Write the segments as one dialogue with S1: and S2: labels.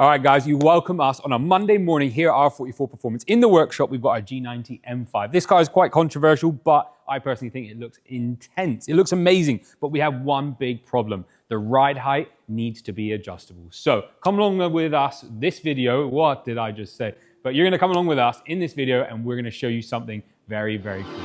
S1: All right, guys, you welcome us on a Monday morning here at R44 Performance. In the workshop, we've got our G90 M5. This car is quite controversial, but I personally think it looks intense. It looks amazing, but we have one big problem. The ride height needs to be adjustable. So come along with us this video. What did I just say? But you're gonna come along with us in this video and we're gonna show you something very, very cool.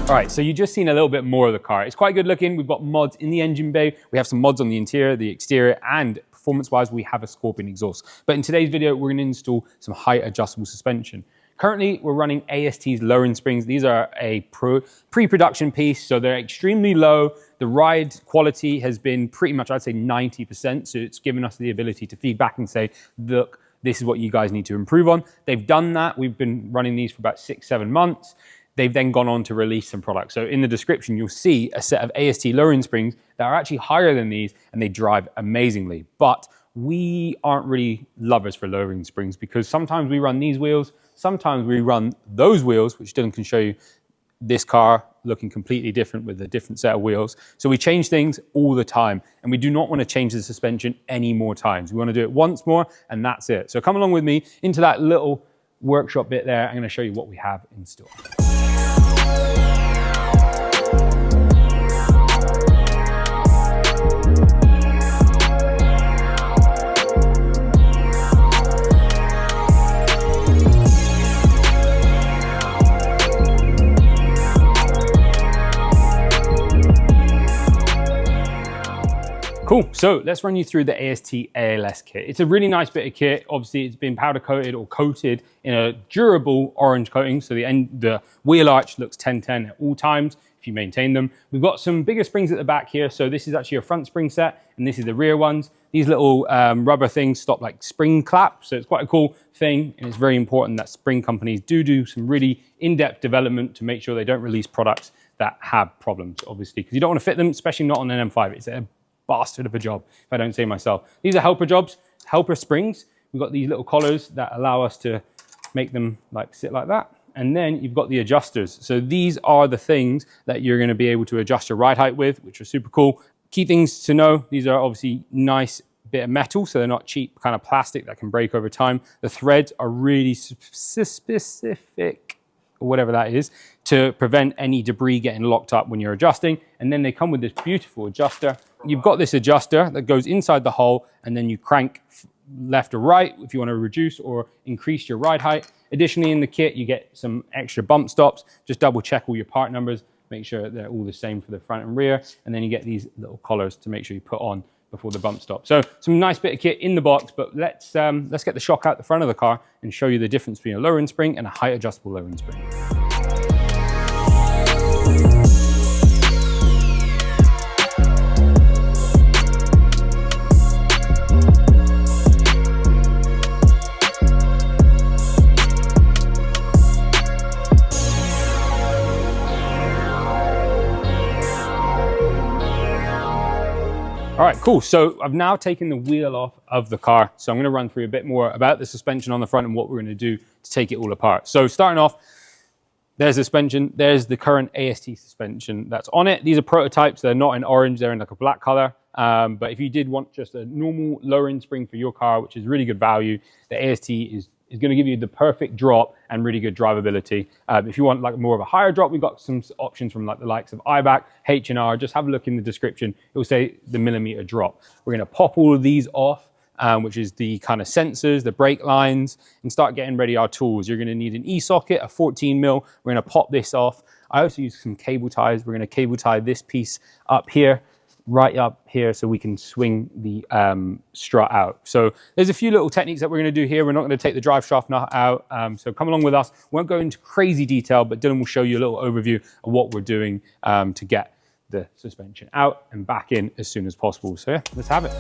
S1: All right, so you just seen a little bit more of the car. It's quite good looking. We've got mods in the engine bay. We have some mods on the interior, the exterior, and performance-wise, we have a Scorpion exhaust. But in today's video, we're gonna install some height adjustable suspension. Currently, we're running AST's Lowering Springs. These are a pre-production piece, so they're extremely low. The ride quality has been pretty much, I'd say 90%. So it's given us the ability to feed back and say, look, this is what you guys need to improve on. They've done that. We've been running these for about 6-7 months. They've then gone on to release some products. So in the description, you'll see a set of AST lowering springs that are actually higher than these and they drive amazingly. But we aren't really lovers for lowering springs because sometimes we run these wheels, sometimes we run those wheels, which Dylan can show you this car looking completely different with a different set of wheels. So we change things all the time and we do not want to change the suspension any more times. We want to do it once more and that's it. So come along with me into that little workshop bit there. I'm going to show you what we have in store. Cool, so let's run you through the AST ALS kit. It's a really nice bit of kit. Obviously, it's been powder coated or coated in a durable orange coating, so the wheel arch looks 10-10 at all times if you maintain them. We've got some bigger springs at the back here, so this is actually a front spring set, and this is the rear ones. These little rubber things stop like spring clap, so it's quite a cool thing, and it's very important that spring companies do some really in-depth development to make sure they don't release products that have problems, obviously, because you don't want to fit them, especially not on an M5. It's a bastard of a job, if I don't say myself. These are helper jobs, helper springs. We've got these little collars that allow us to make them like sit like that. And then you've got the adjusters. So these are the things that you're gonna be able to adjust your ride height with, which are super cool. Key things to know, these are obviously nice bit of metal, so they're not cheap kind of plastic that can break over time. The threads are really specific, or whatever that is, to prevent any debris getting locked up when you're adjusting. And then they come with this beautiful adjuster. You've got this adjuster that goes inside the hole and then you crank left or right if you want to reduce or increase your ride height. Additionally, in the kit, you get some extra bump stops. Just double check all your part numbers, make sure they're all the same for the front and rear. And then you get these little collars to make sure you put on before the bump stop. So some nice bit of kit in the box, but let's get the shock out the front of the car and show you the difference between a lowering spring and a height adjustable lowering spring. All right, cool. So I've now taken the wheel off of the car. So I'm gonna run through a bit more about the suspension on the front and what we're gonna do to take it all apart. So starting off, there's the suspension. There's the current AST suspension that's on it. These are prototypes. They're not in orange, they're in like a black color. But if you did want just a normal lowering spring for your car, which is really good value, the AST is going to give you the perfect drop and really good drivability. If you want like more of a higher drop, we've got some options from like the likes of IBAC, H&R. Just have a look in the description. It will say the millimeter drop. We're going to pop all of these off, which is the kind of sensors, the brake lines, and start getting ready our tools. You're going to need an E-socket, a 14 mil. We're going to pop this off. I also use some cable ties. We're going to cable tie this piece up here, right up here, so we can swing the strut out. So there's a few little techniques that we're going to do here. We're not going to take the drive shaft nut out, so come along with us. Won't go into crazy detail, but Dylan will show you a little overview of what we're doing to get the suspension out and back in as soon as possible. So yeah, let's have it.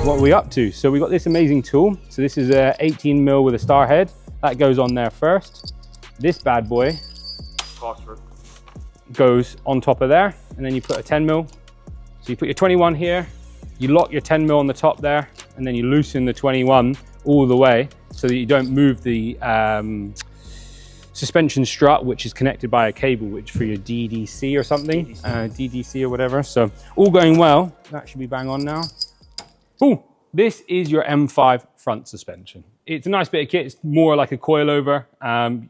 S1: what are we up to? So we got this amazing tool. So this is a 18 mil with a star head. That goes on there first. This bad boy goes on top of there, and then you put a 10 mil. So you put your 21 here, you lock your 10 mil on the top there, and then you loosen the 21 all the way so that you don't move the suspension strut, which is connected by a cable, which for your DDC or something, DDC or whatever. So all going well. That should be bang on now. Ooh, this is your M5 front suspension. It's a nice bit of kit. It's more like a coilover.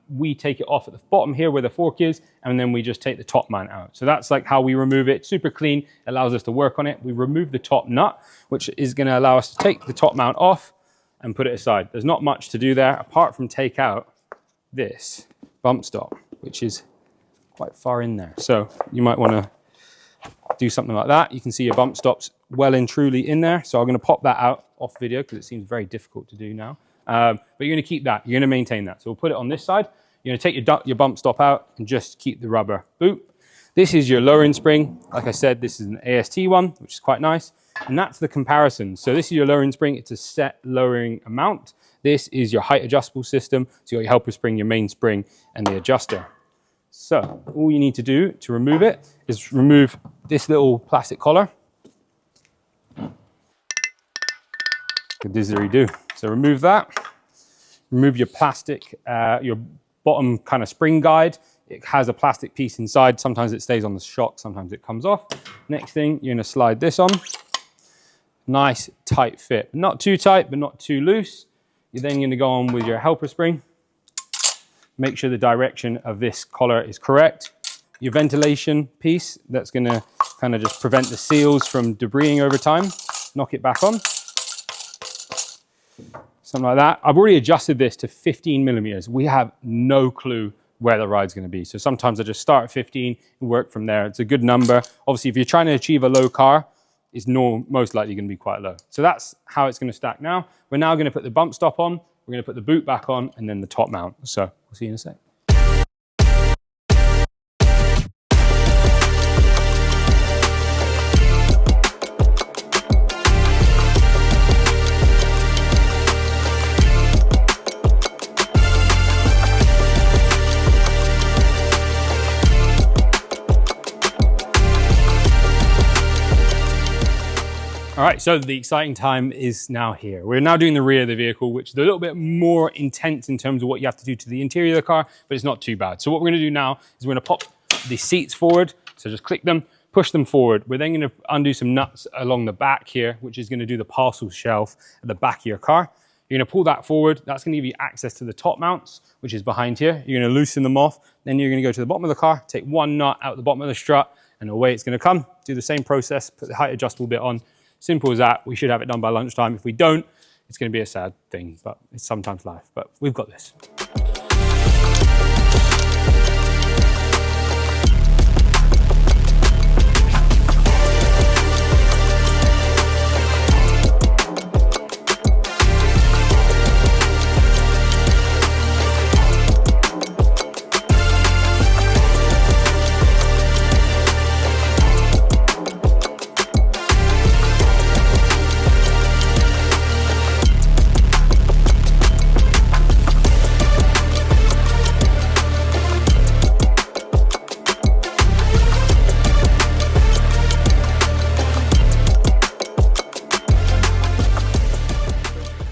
S1: We take it off at the bottom here where the fork is, and then we just take the top mount out. So that's like how we remove it. Super clean, allows us to work on it. We remove the top nut, which is gonna allow us to take the top mount off and put it aside. There's not much to do there apart from take out this bump stop, which is quite far in there. So you might wanna do something like that. You can see your bump stops well and truly in there. So I'm gonna pop that out off video because it seems very difficult to do now. But you're gonna keep that, you're gonna maintain that. So we'll put it on this side. You're gonna take your bump stop out and just keep the rubber boot. This is your lowering spring. Like I said, this is an AST one, which is quite nice. And that's the comparison. So this is your lowering spring. It's a set lowering amount. This is your height adjustable system. So you got your helper spring, your main spring, and the adjuster. So all you need to do to remove it is remove this little plastic collar. Good didgeridoo. So remove that. Remove your plastic, your bottom kind of spring guide. It has a plastic piece inside. Sometimes it stays on the shock, sometimes it comes off. Next thing, you're gonna slide this on. Nice tight fit. Not too tight, but not too loose. You're then gonna go on with your helper spring. Make sure the direction of this collar is correct. Your ventilation piece, that's gonna kind of just prevent the seals from debrising over time. Knock it back on. Something like that. I've already adjusted this to 15 millimeters. We have no clue where the ride's gonna be. So sometimes I just start at 15 and work from there. It's a good number. Obviously, if you're trying to achieve a low car, it's most likely gonna be quite low. So that's how it's gonna stack now. We're now gonna put the bump stop on, we're gonna put the boot back on, and then the top mount. So we'll see you in a sec. All right, so the exciting time is now here. We're now doing the rear of the vehicle, which is a little bit more intense in terms of what you have to do to the interior of the car, but it's not too bad. So what we're gonna do now is we're gonna pop the seats forward. So just click them, push them forward. We're then gonna undo some nuts along the back here, which is gonna do the parcel shelf at the back of your car. You're gonna pull that forward. That's gonna give you access to the top mounts, which is behind here. You're gonna loosen them off. Then you're gonna go to the bottom of the car, take one nut out the bottom of the strut, and away it's gonna come. Do the same process, put the height adjustable bit on. Simple as that. We should have it done by lunchtime. If we don't, it's going to be a sad thing, but it's sometimes life. But we've got this.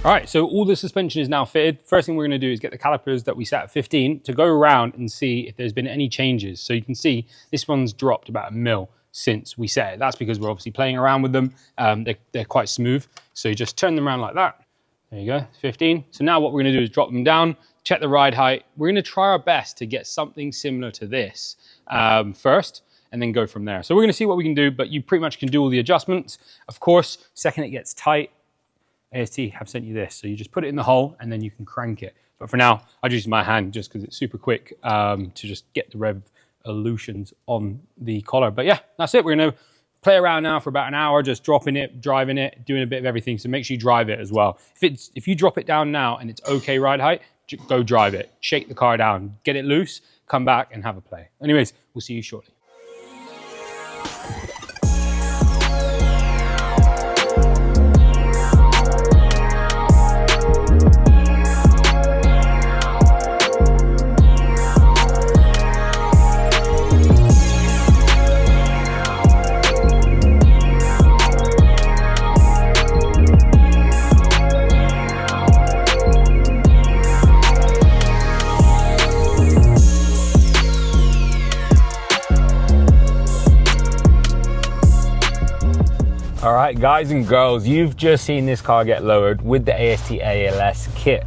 S1: All right, so all the suspension is now fitted. First thing we're gonna do is get the calipers that we set at 15 to go around and see if there's been any changes. So you can see this one's dropped about 1 mil since we set it. That's because we're obviously playing around with them. They're quite smooth. So you just turn them around like that. There you go, 15. So now what we're gonna do is drop them down, check the ride height. We're gonna try our best to get something similar to this first, and then go from there. So we're gonna see what we can do, but you pretty much can do all the adjustments. Of course, second it gets tight, AST have sent you this. So you just put it in the hole and then you can crank it. But for now, I just use my hand just because it's super quick to just get the revolutions on the collar. But yeah, that's it. We're gonna play around now for about an hour, just dropping it, driving it, doing a bit of everything. So make sure you drive it as well. If you drop it down now and it's okay ride height, go drive it, shake the car down, get it loose, come back and have a play. Anyways, we'll see you shortly. right, guys and girls, you've just seen this car get lowered with the AST ALS kit.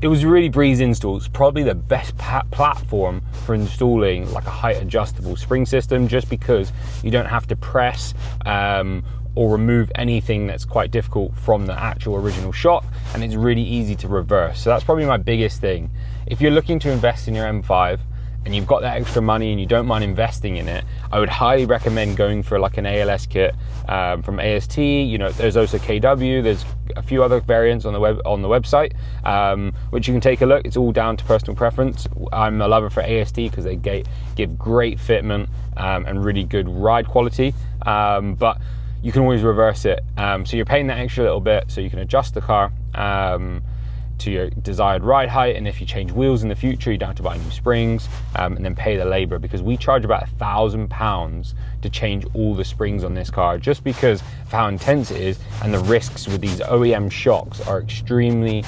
S1: It was really breeze install. It's probably the best platform for installing like a height adjustable spring system, just because you don't have to press or remove anything that's quite difficult from the actual original shock, and it's really easy to reverse. So that's probably my biggest thing. If you're looking to invest in your M5 and you've got that extra money and you don't mind investing in it, I would highly recommend going for like an ALS kit from AST. You know, there's also KW, there's a few other variants on the website, which you can take a look. It's all down to personal preference. I'm a lover for AST because they give great fitment and really good ride quality, but you can always reverse it. So you're paying that extra little bit so you can adjust the car to your desired ride height, and if you change wheels in the future, you don't have to buy new springs and then pay the labor, because we charge about £1,000 to change all the springs on this car, just because of how intense it is, and the risks with these OEM shocks are extremely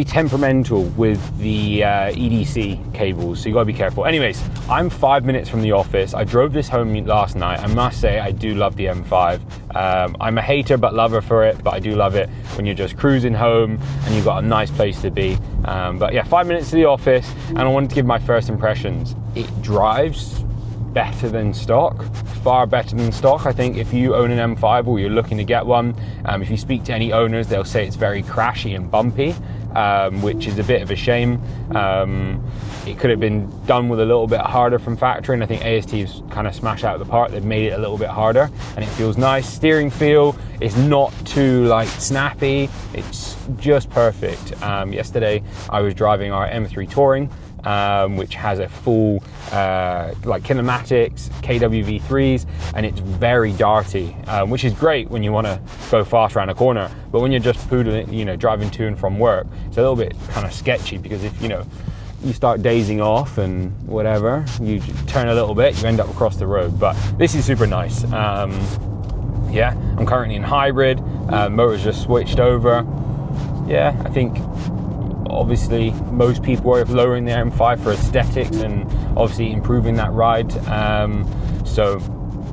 S1: temperamental with the EDC cables, so you gotta be careful. Anyways, I'm 5 minutes from the office. I drove this home last night. I must say I do love the M5. I'm a hater but lover for it, but I do love it when you're just cruising home and you've got a nice place to be. But yeah, 5 minutes to the office, and I wanted to give my first impressions. It drives better than stock, far better than stock. I think if you own an M5 or you're looking to get one, if you speak to any owners, they'll say it's very crashy and bumpy, which is a bit of a shame. It could have been done with a little bit harder from factory, and I think AST's kind of smashed out of the park. They've made it a little bit harder, and it feels nice. Steering feel is not too like snappy, it's just perfect. Yesterday I was driving our M3 Touring, which has a full like kinematics KW V3s, and it's very darty, which is great when you want to go fast around a corner, but when you're just poodling, you know, driving to and from work, it's a little bit kind of sketchy, because if you start dazing off and whatever, you turn a little bit, you end up across the road. But this is super nice. Yeah, I'm currently in hybrid, motor's just switched over. Yeah, I think obviously most people are lowering their M5 for aesthetics and obviously improving that ride, so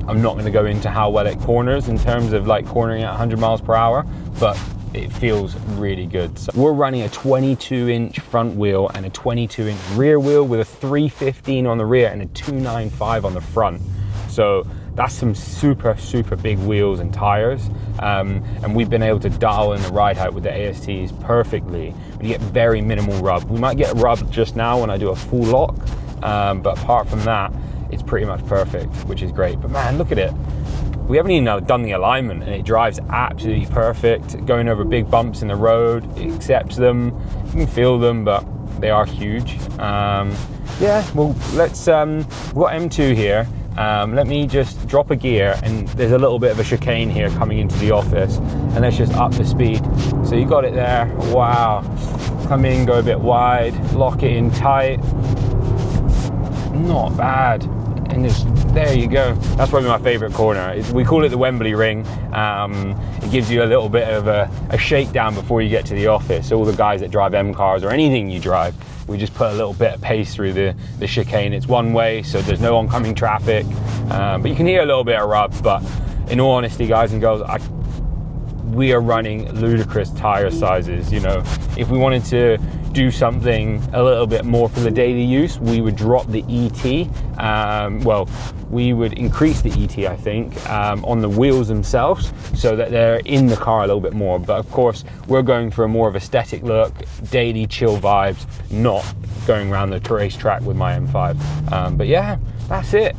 S1: I'm not going to go into how well it corners in terms of like cornering at 100 miles per hour, but it feels really good. So we're running a 22-inch front wheel and a 22-inch rear wheel with a 315 on the rear and a 295 on the front, so that's some super big wheels and tires, and we've been able to dial in the ride height with the ASTs perfectly. We get very minimal rub. We might get rub just now when I do a full lock, but apart from that, it's pretty much perfect, which is great. But man, look at it. We haven't even done the alignment, and it drives absolutely perfect. Going over big bumps in the road, it accepts them. You can feel them, but they are huge. Yeah, well, let's, we've got M2 here. Let me just drop a gear, and there's a little bit of a chicane here coming into the office, and let's just up the speed. So you got it there. Wow. Come in, go a bit wide, lock it in tight. Not bad. And just, there you go. That's probably my favorite corner. We call it the Wembley ring. It gives you a little bit of a shakedown before you get to the office. So all the guys that drive M cars or anything you drive, we just put a little bit of pace through the chicane. It's one way, so there's no oncoming traffic, but you can hear a little bit of rub. But in all honesty, guys and girls, we are running ludicrous tire sizes. You know, if we wanted to do something a little bit more for the daily use, we would drop the ET. Well, we would increase the ET, I think, on the wheels themselves, so that they're in the car a little bit more. But of course, we're going for a more of aesthetic look, daily chill vibes, not going around the racetrack with my M5. But yeah, that's it.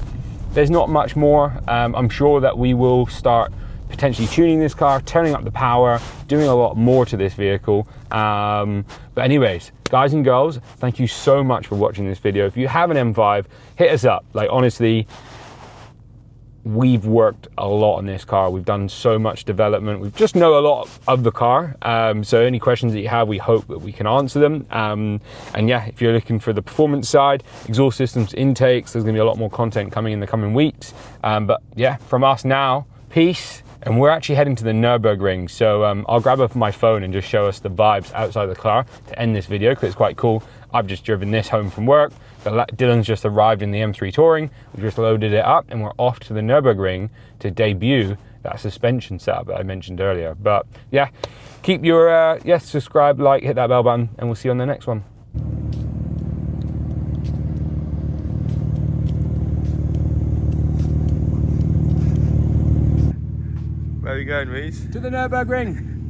S1: There's not much more. I'm sure that we will start potentially tuning this car, turning up the power, doing a lot more to this vehicle. But anyways, guys and girls, thank you so much for watching this video. If you have an M5, hit us up. Like, honestly, we've worked a lot on this car. We've done so much development. We just know a lot of the car. So any questions that you have, we hope that we can answer them. And yeah, if you're looking for the performance side, exhaust systems, intakes, there's gonna be a lot more content coming in the coming weeks. But yeah, from us now, peace. And we're actually heading to the Nürburgring, so I'll grab up my phone and just show us the vibes outside the car to end this video, because it's quite cool. I've just driven this home from work. Dylan's just arrived in the M3 Touring. We just loaded it up and we're off to the Nürburgring to debut that suspension setup that I mentioned earlier. But yeah, keep your, subscribe, like, hit that bell button, and we'll see you on the next one.
S2: Where are we going, Reese?
S1: To the Nürburgring.